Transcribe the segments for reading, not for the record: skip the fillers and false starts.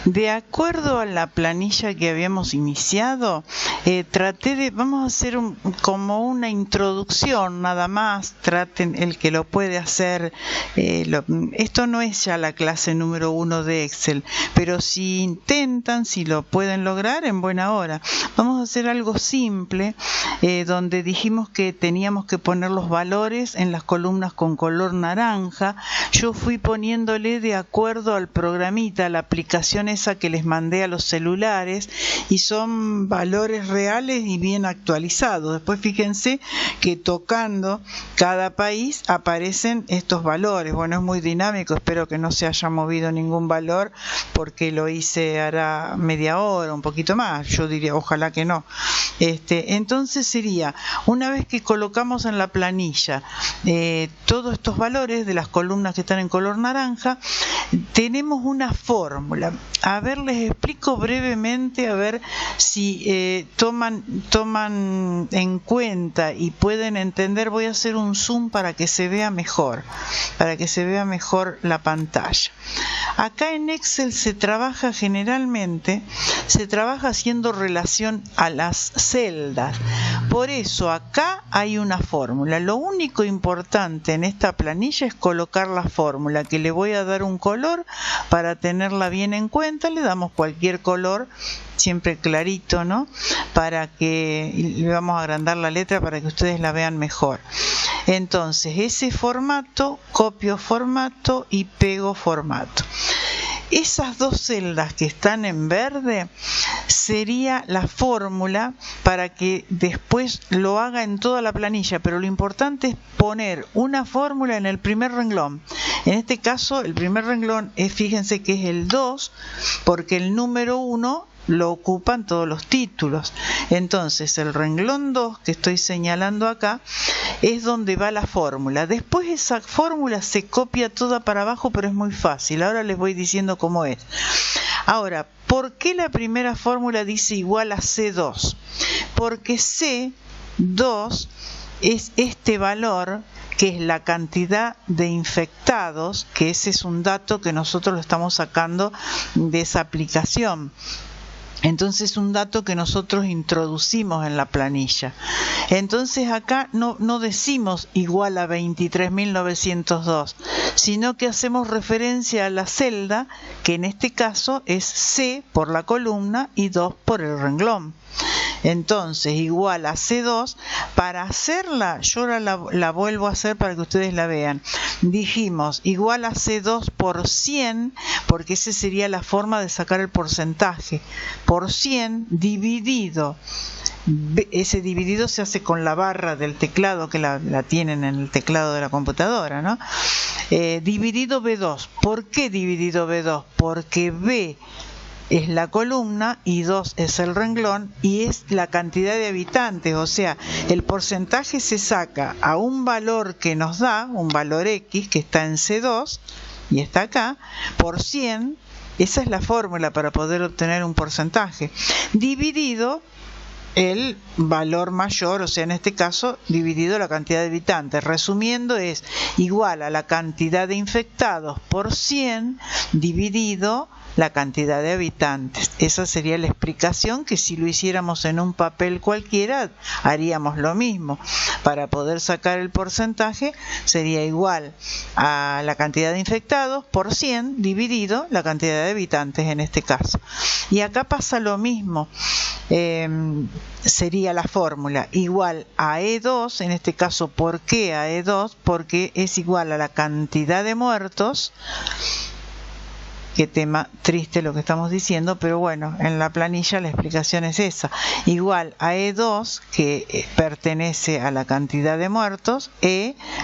De acuerdo a la planilla que habíamos iniciado, vamos a hacer como una introducción nada más. Traten, el que lo puede hacer, esto no es ya la clase número 1 de Excel, pero si intentan, si lo pueden lograr, en buena hora. Vamos a hacer algo simple, donde dijimos que teníamos que poner los valores en las columnas con color naranja. Yo fui poniéndole de acuerdo al programita, la aplicación esa que les mandé a los celulares, y son valores reales y bien actualizados. Después fíjense que tocando cada país aparecen estos valores. Bueno, es muy dinámico, espero que no se haya movido ningún valor porque lo hice hará media hora, un poquito más, yo diría ojalá que no. Entonces sería, una vez que colocamos en la planilla todos estos valores de las columnas que están en color naranja, tenemos una fórmula. A ver, les explico brevemente, a ver si toman en cuenta y pueden entender. Voy a hacer un zoom para que se vea mejor, la pantalla. Acá en Excel se trabaja generalmente, haciendo relación a las celdas. Por eso acá hay una fórmula. Lo único importante en esta planilla es colocar la fórmula, que le voy a dar un color para tenerla bien en cuenta. Le damos cualquier color, siempre clarito, ¿no? Le vamos a agrandar la letra para que ustedes la vean mejor. Entonces, ese formato, copio formato y pego formato. Esas dos celdas que están en verde sería la fórmula para que después lo haga en toda la planilla, pero lo importante es poner una fórmula en el primer renglón. En este caso, el primer renglón fíjense que es el 2, porque el número 1 lo ocupan todos los títulos. Entonces el renglón 2 que estoy señalando acá es donde va la fórmula. Después esa fórmula se copia toda para abajo, pero es muy fácil. Ahora les voy diciendo cómo es. Ahora, ¿por qué la primera fórmula dice igual a C2? Porque C2 es este valor, que es la cantidad de infectados, que ese es un dato que nosotros lo estamos sacando de esa aplicación. Entonces, un dato que nosotros introducimos en la planilla. Entonces acá no decimos igual a 23.902, sino que hacemos referencia a la celda, que en este caso es C por la columna y 2 por el renglón. Entonces, igual a C2, para hacerla, yo ahora la vuelvo a hacer para que ustedes la vean. Dijimos igual a C2 por 100, porque esa sería la forma de sacar el porcentaje. Por 100 dividido. Ese dividido se hace con la barra del teclado, que la tienen en el teclado de la computadora, ¿no? Dividido B2. ¿Por qué dividido B2? Porque B es la columna y 2 es el renglón y es la cantidad de habitantes, o sea, el porcentaje se saca a un valor que nos da, un valor X que está en C2 y está acá, por 100, esa es la fórmula para poder obtener un porcentaje, dividido el valor mayor, o sea, en este caso, dividido la cantidad de habitantes. Resumiendo, es igual a la cantidad de infectados por 100 dividido la cantidad de habitantes. Esa sería la explicación, que si lo hiciéramos en un papel cualquiera, haríamos lo mismo. Para poder sacar el porcentaje, sería igual a la cantidad de infectados por 100 dividido la cantidad de habitantes en este caso. Y acá pasa lo mismo. Sería la fórmula igual a E2, en este caso, ¿por qué a E2? Porque es igual a la cantidad de muertos. Qué tema triste lo que estamos diciendo, pero bueno, en la planilla la explicación es esa. Igual a E2, que pertenece a la cantidad de muertos,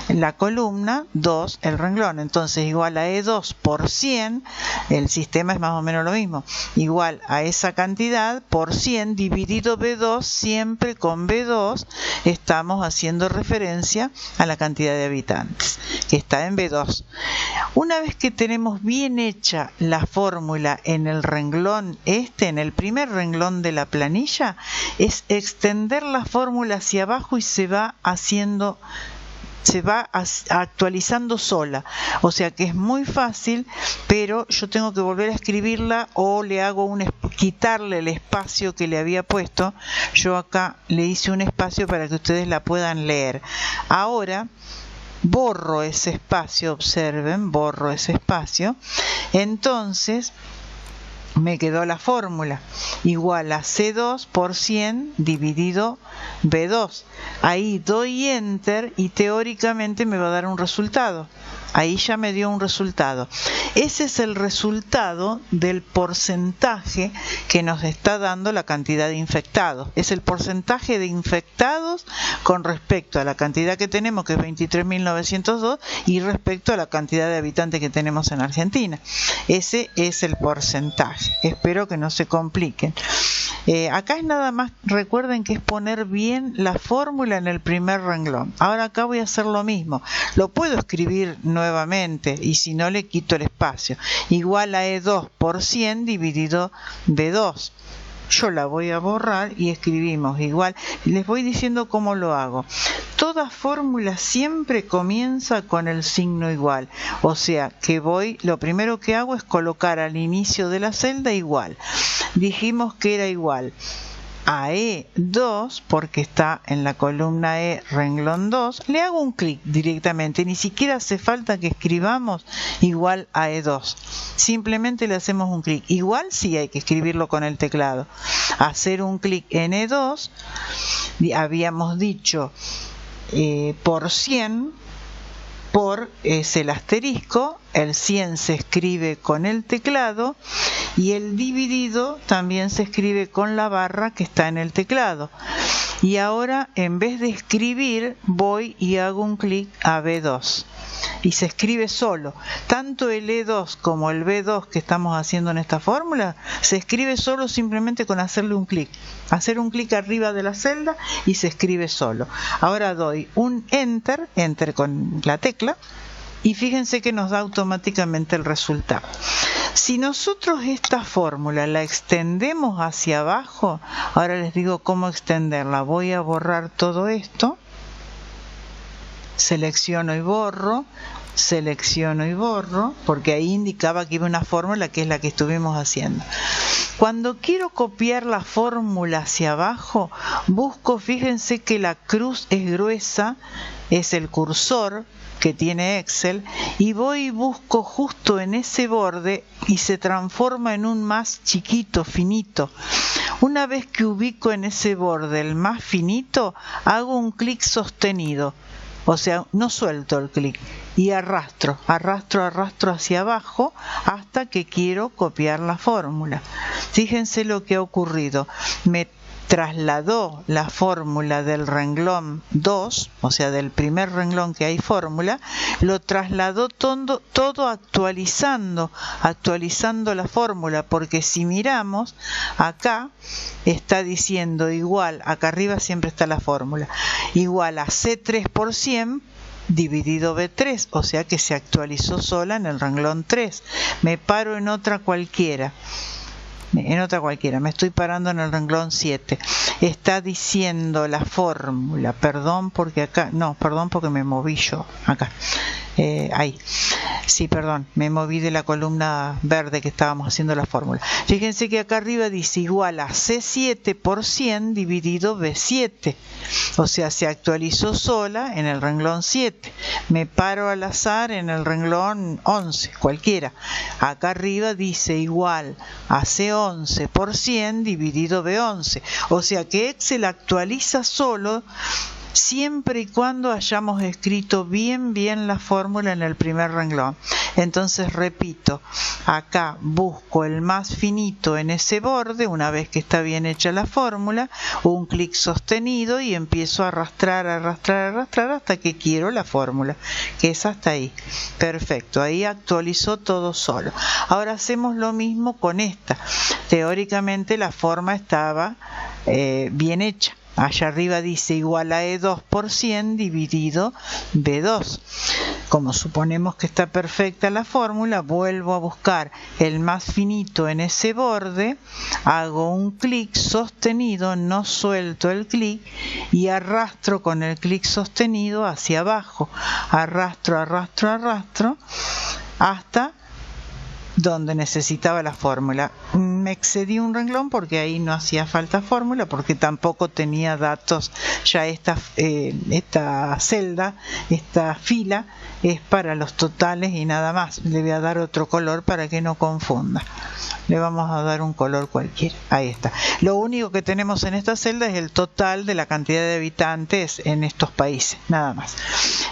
la columna, 2 el renglón. Entonces igual a E2 por 100, el sistema es más o menos lo mismo. Igual a esa cantidad por 100 dividido B2, siempre con B2 estamos haciendo referencia a la cantidad de habitantes, que está en B2. Una vez que tenemos bien hecha la fórmula en el renglón en el primer renglón de la planilla, es extender la fórmula hacia abajo y se va haciendo se va actualizando sola, o sea que es muy fácil, pero yo tengo que volver a escribirla o le hago quitarle el espacio que le había puesto. Yo acá le hice un espacio para que ustedes la puedan leer. Ahora borro ese espacio, observen, borro ese espacio. Entonces me quedó la fórmula igual a C2 por 100 dividido B2. Ahí doy enter y teóricamente me va a dar un resultado. Ahí ya me dio un resultado. Ese es el resultado del porcentaje que nos está dando la cantidad de infectados. Es el porcentaje de infectados con respecto a la cantidad que tenemos, que es 23.902, y respecto a la cantidad de habitantes que tenemos en Argentina. Ese es el porcentaje. Espero que no se compliquen. Acá es nada más, recuerden que es poner bien la fórmula en el primer renglón. Ahora acá voy a hacer lo mismo. Lo puedo escribir nuevamente y si no le quito el espacio. Igual a E2 por 100 dividido B2. Yo la voy a borrar y escribimos igual. Les voy diciendo cómo lo hago. Toda fórmula siempre comienza con el signo igual. O sea que lo primero que hago es colocar al inicio de la celda igual. Dijimos que era igual a E2 porque está en la columna E, renglón 2, le hago un clic directamente, ni siquiera hace falta que escribamos igual a E2, simplemente le hacemos un clic. Igual sí hay que escribirlo con el teclado, hacer un clic en E2, habíamos dicho por 100, por es el asterisco, el 100 se escribe con el teclado y el dividido también se escribe con la barra que está en el teclado. Y ahora en vez de escribir voy y hago un clic a B2 y se escribe solo. Tanto el E2 como el B2 que estamos haciendo en esta fórmula se escribe solo simplemente con hacerle un clic. Hacer un clic arriba de la celda y se escribe solo. Ahora doy un enter con la tecla y fíjense que nos da automáticamente el resultado. Si nosotros esta fórmula la extendemos hacia abajo, ahora les digo cómo extenderla. Voy a borrar todo esto. Selecciono y borro, porque ahí indicaba que iba una fórmula que es la que estuvimos haciendo. Cuando quiero copiar la fórmula hacia abajo, busco, fíjense que la cruz es gruesa, es el cursor que tiene Excel, y voy y busco justo en ese borde y se transforma en un más chiquito, finito. Una vez que ubico en ese borde el más finito, hago un clic sostenido. O sea, no suelto el clic y arrastro hacia abajo hasta que quiero copiar la fórmula. Fíjense lo que ha ocurrido. Me trasladó la fórmula del renglón 2, o sea, del primer renglón que hay fórmula, lo trasladó todo actualizando la fórmula, porque si miramos, acá está diciendo igual, acá arriba siempre está la fórmula, igual a C3 por 100 dividido B3, o sea que se actualizó sola en el renglón 3. Me paro en otra cualquiera, me estoy parando en el renglón 7. Está diciendo la fórmula, perdón porque me moví yo acá. Ahí. Sí, perdón, me moví de la columna verde que estábamos haciendo la fórmula. Fíjense que acá arriba dice igual a C7 por 100 dividido B7. O sea, se actualizó sola en el renglón 7. Me paro al azar en el renglón 11, cualquiera. Acá arriba dice igual a C11 por 100 dividido B11. O sea que Excel actualiza solo siempre y cuando hayamos escrito bien la fórmula en el primer renglón. Entonces repito, acá busco el más finito en ese borde, una vez que está bien hecha la fórmula, un clic sostenido y empiezo a arrastrar hasta que quiero la fórmula, que es hasta ahí. Perfecto, ahí actualizó todo solo. Ahora hacemos lo mismo con esta. Teóricamente la forma estaba bien hecha. allá arriba dice igual a E2 por 100 dividido B2. Como suponemos que está perfecta la fórmula, vuelvo a buscar el más finito en ese borde, hago un clic sostenido, no suelto el clic y arrastro con el clic sostenido hacia abajo. Arrastro, arrastro, arrastro hasta donde necesitaba la fórmula. Me excedí un renglón porque ahí no hacía falta fórmula, porque tampoco tenía datos. Ya esta celda, esta fila es para los totales y nada más. Le voy a dar otro color para que no confunda. Le vamos a dar un color cualquiera. Ahí está. Lo único que tenemos en esta celda es el total de la cantidad de habitantes en estos países, nada más.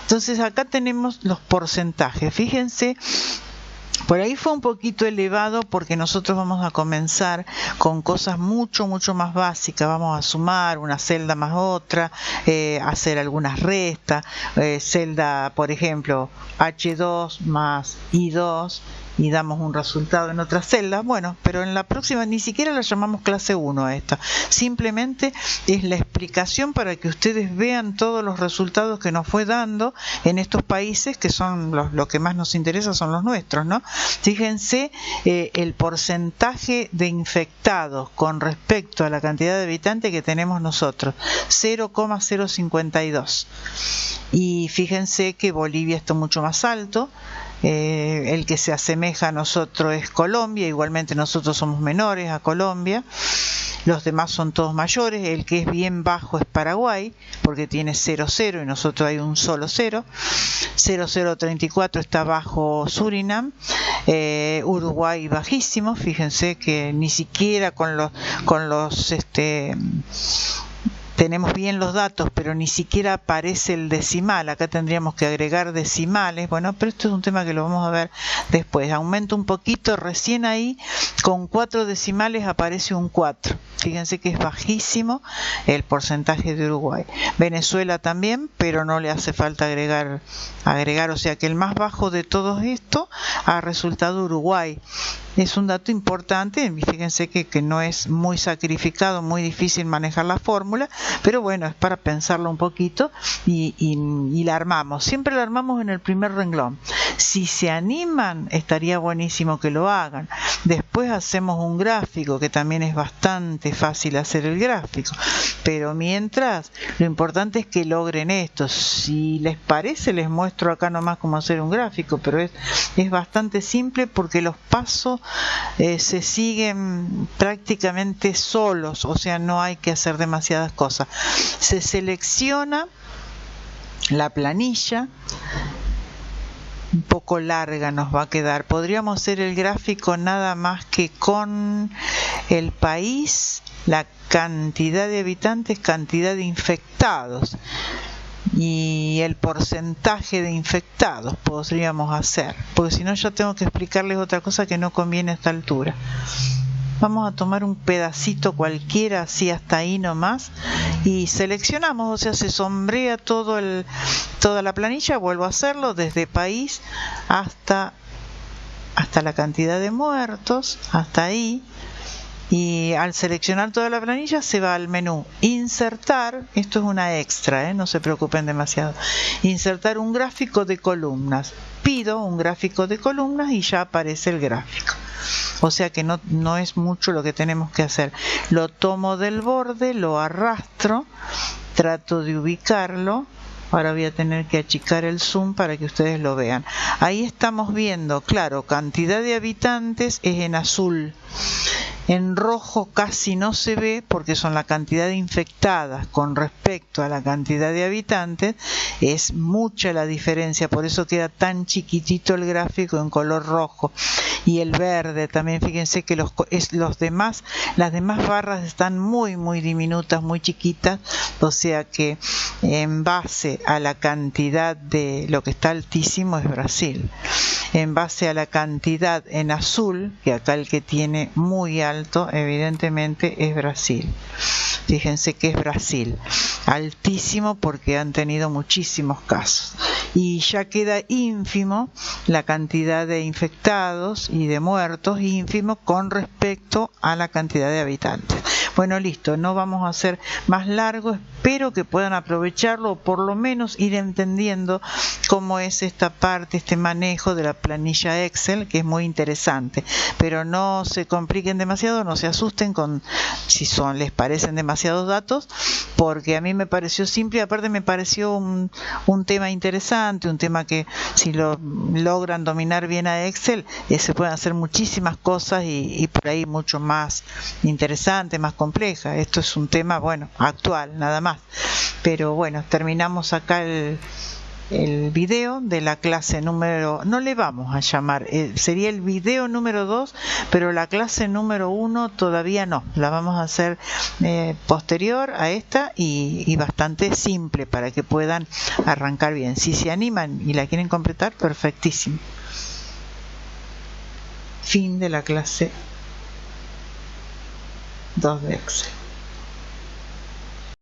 Entonces acá tenemos los porcentajes. Fíjense, por ahí fue un poquito elevado porque nosotros vamos a comenzar con cosas mucho más básicas. Vamos a sumar una celda más otra, hacer algunas restas, celda, por ejemplo, H2 más I2, y damos un resultado en otra celda. Bueno, pero en la próxima ni siquiera la llamamos clase 1 a esta. Simplemente es la explicación para que ustedes vean todos los resultados que nos fue dando en estos países que son lo que más nos interesa, son los nuestros, ¿no? Fíjense el porcentaje de infectados con respecto a la cantidad de habitantes que tenemos nosotros, 0,052. Y fíjense que Bolivia está mucho más alto. El que se asemeja a nosotros es Colombia, igualmente nosotros somos menores a Colombia, los demás son todos mayores. El que es bien bajo es Paraguay, porque tiene 0,0 y nosotros hay un solo 0. 0,034 está bajo Surinam. Uruguay bajísimo, fíjense que ni siquiera con los tenemos bien los datos, pero ni siquiera aparece el decimal. Acá tendríamos que agregar decimales. Bueno, pero esto es un tema que lo vamos a ver después. Aumento un poquito, recién ahí con 4 decimales aparece un 4. Fíjense que es bajísimo el porcentaje de Uruguay. Venezuela también, pero no le hace falta agregar, o sea que el más bajo de todo esto ha resultado Uruguay. Es un dato importante, fíjense que no es muy sacrificado, muy difícil manejar la fórmula, pero bueno, es para pensarlo un poquito y la armamos. Siempre la armamos en el primer renglón. Si se animan, estaría buenísimo que lo hagan. Después hacemos un gráfico, que también es bastante fácil hacer el gráfico. Pero mientras, lo importante es que logren esto. Si les parece, les muestro acá nomás cómo hacer un gráfico, pero es bastante simple porque los pasos se siguen prácticamente solos, o sea, no hay que hacer demasiadas cosas. Se selecciona la planilla, un poco larga nos va a quedar. Podríamos hacer el gráfico nada más que con el país, la cantidad de habitantes, cantidad de infectados y el porcentaje de infectados podríamos hacer, porque si no ya tengo que explicarles otra cosa que no conviene a esta altura. Vamos a tomar un pedacito cualquiera, así hasta ahí nomás, y seleccionamos, o sea, se sombrea toda la planilla. Vuelvo a hacerlo desde país hasta la cantidad de muertos, hasta ahí. Y al seleccionar toda la planilla se va al menú insertar. Esto es una extra, no se preocupen demasiado. Insertar un gráfico de columnas. Pido un gráfico de columnas y ya aparece el gráfico. O sea que no es mucho lo que tenemos que hacer. Lo tomo del borde, lo arrastro, trato de ubicarlo. Ahora voy a tener que achicar el zoom para que ustedes lo vean. Ahí estamos viendo, claro, cantidad de habitantes es en azul. En rojo casi no se ve porque son la cantidad de infectadas con respecto a la cantidad de habitantes. Es mucha la diferencia, por eso queda tan chiquitito el gráfico en color rojo. Y el verde también, fíjense que las demás barras están muy diminutas, muy chiquitas. O sea que en base a la cantidad de lo que está altísimo es Brasil. En base a la cantidad en azul, que acá el que tiene muy alto evidentemente es Brasil. Fíjense que es Brasil, altísimo porque han tenido muchísimos casos. Y ya queda ínfimo la cantidad de infectados y de muertos, ínfimo con respecto a la cantidad de habitantes. Bueno, listo, no vamos a hacer más largo, espero que puedan aprovecharlo o por lo menos ir entendiendo cómo es esta parte, este manejo de la planilla Excel, que es muy interesante, pero no se compliquen demasiado, no se asusten si les parecen demasiados datos, porque a mí me pareció simple y aparte me pareció un tema interesante, un tema que si lo logran dominar bien a Excel, se pueden hacer muchísimas cosas y por ahí mucho más interesante, más compleja. Esto es un tema, bueno, actual, nada más. Pero bueno, terminamos acá el video de la clase número, no le vamos a llamar, sería el video número 2, pero la clase número 1 todavía no, la vamos a hacer posterior a esta y bastante simple para que puedan arrancar bien. Si se animan y la quieren completar, perfectísimo. Fin de la clase 2 de Excel.